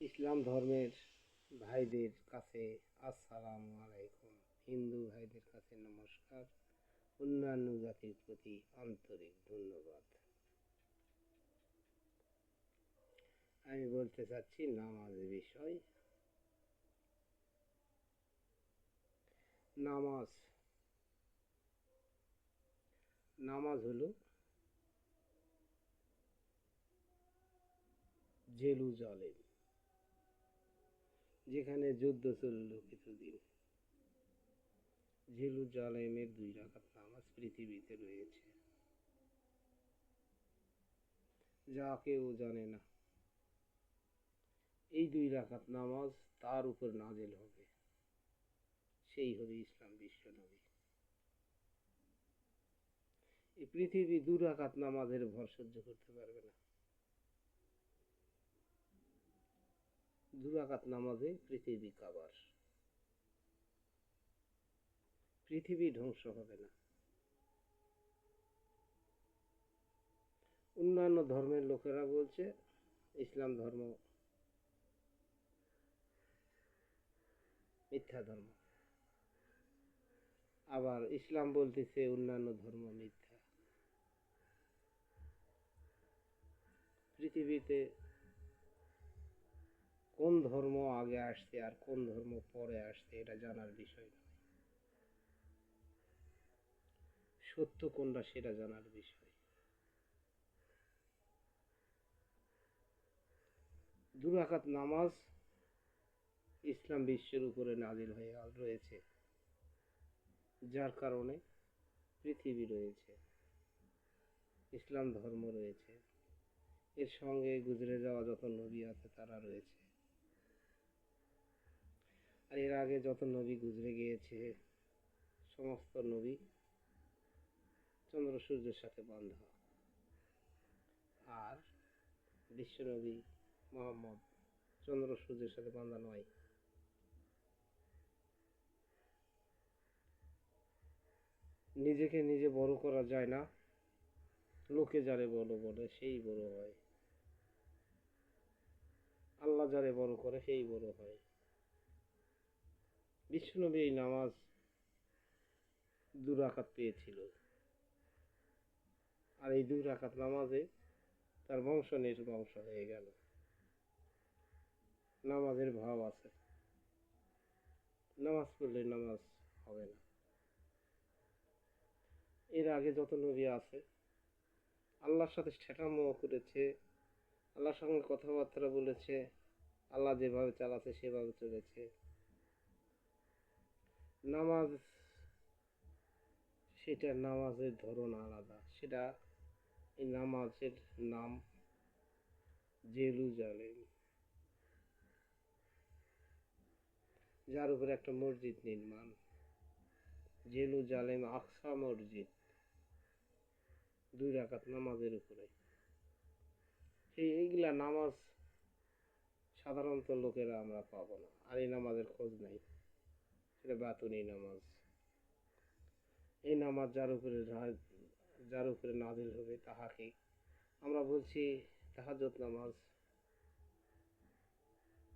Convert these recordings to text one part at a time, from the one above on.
ইসলাম ধর্মের ভাইদের কাছে আসসালামু আলাইকুম, হিন্দু ভাইদের কাছে নমস্কার, অন্যান্য জাতির প্রতি আন্তরিক ধন্যবাদ। আমি বলতে চাচ্ছি নামাজের বিষয়। নামাজ নামাজ হলো জেরুজালেম, যেখানে যুদ্ধ চলল কিছুদিন। জেরুজালেমের 2 রাকাত নামাজ পৃথিবীতে রয়েছে, যা কেউ জানে না। এই 2 রাকাত নামাজ তার উপর নাজিল হবে, সেই হবে ইসলাম বিশ্বনবী। এই পৃথিবী 2 রাকাত নামাজের ভর সহ্য করতে পারবে না। 2 রাকাত নামাজে পৃথিবী কাবার, পৃথিবী ধ্বংস হবে না। অন্যান্য ধর্মের লোকেরা বলছে ইসলাম ধর্ম মিথ্যা ধর্ম, আবার ইসলাম বলতেছে অন্যান্য ধর্ম মিথ্যা। পৃথিবীতে কোন ধর্ম আগে আসছে আর কোন ধর্ম পরে আসছে এটা জানার বিষয় নয়, সত্য কোনটা সেটা জানার বিষয়। 2 রাকাত নামাজ ইসলাম বিশ্বের উপরে নাজিল হয়ে রয়েছে, যার কারণে পৃথিবী রয়েছে, ইসলাম ধর্ম রয়েছে, এর সঙ্গে গুজরে যাওয়া যত নবী আছে তারা রয়েছে। আর এর আগে যত নবী গুজরে গিয়েছে সমস্ত নবী চন্দ্র সূর্যের সাথে বাঁধা, আর বিশ্বনবী মোহাম্মদ চন্দ্র সূর্যের সাথে বাঁধা নয়। নিজেকে নিজে বড় করা যায় না, লোকে যারে বড় বলে সেই বড় হয়, আল্লাহ যারে বড় করে সেই বড় হয়। বিশ্বনবী এই নামাজ 2 রাকাত পেয়েছিল, আর এই 2 রাকাত নামাজে তার বংশ নির্বংশ হয়ে গেল। নামাজের ভাব আছে, নামাজ পড়লে নামাজ হবে না। এর আগে যত নবী আছে আল্লাহর সাথে ঠেকামো করেছে, আল্লাহর সঙ্গে কথাবার্তা বলেছে, আল্লাহ যেভাবে চালাচ্ছে সেভাবে চলেছে। নামাজ, সেটা নামাজের ধরন আলাদা, সেটা এই নামাজের নাম জেরুজালেম, যার উপরে একটা মসজিদ নির্মাণ, জেরুজালেম আকসা মসজিদ, 2 রাকাত নামাজের উপরে। এইগুলা নামাজ সাধারণত লোকেরা আমরা পাবো না, আর এই নামাজের খোঁজ নাই। সেটা বাতুনি নামাজ। এই নামাজ যার উপরে নাজিল হবে তাহাকে আমরা বলছি তাহাজ্জুদ নামাজ।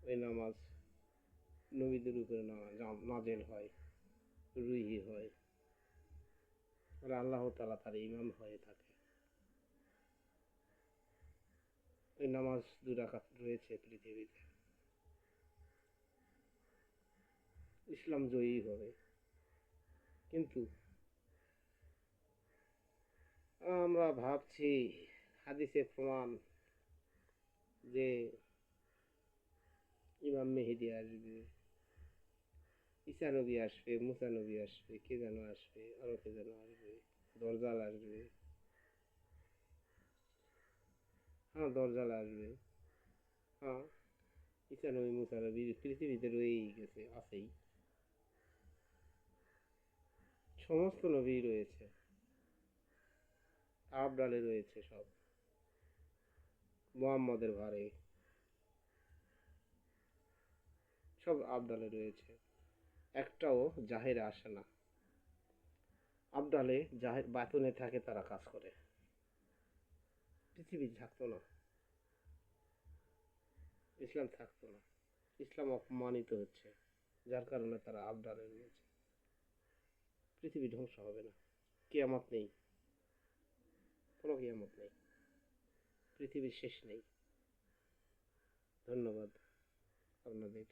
ওই নামাজ নবীদের উপরে নাজিল হয়, রুহি হয়, আর আল্লাহ তাআলা তার ইমাম হয়ে থাকে। ওই নামাজ 2 রাকাত রয়েছে পৃথিবীতে। ইসলাম জয়ী হবে, কিন্তু আমরা ভাবছি হাদিসে প্রমাণ যে ইমাম মেহেদী আসবে, ঈসা নবী আসবে, মুসা নবী আসবে, কে যেন আসবে, আরো কে যেন আসবে, দরজাল আসবে। হ্যাঁ, দরজাল আসবে। হ্যাঁ, ঈসা নবী মুসা নবী পৃথিবীতে রয়েই গেছে, আছেই, সমস্ত নবী রয়েছে, আবডালে রয়েছে, সব মুহাম্মদের ভারে সব আবডালে রয়েছে, একটাও জাহেরে আসে না। আবডালে জাহের বাতুনে থাকে, তারা কাজ করে, পৃথিবী থাকতো না। ইসলাম থাকতো না, ইসলাম অপমানিত হচ্ছে, যার কারণে তারা আবডালে রয়েছে। পৃথিবী ধ্বংস হবে না, কিয়ামত নেই, কোনো কিয়ামত নেই, পৃথিবীর শেষ নেই। ধন্যবাদ আপনাদের।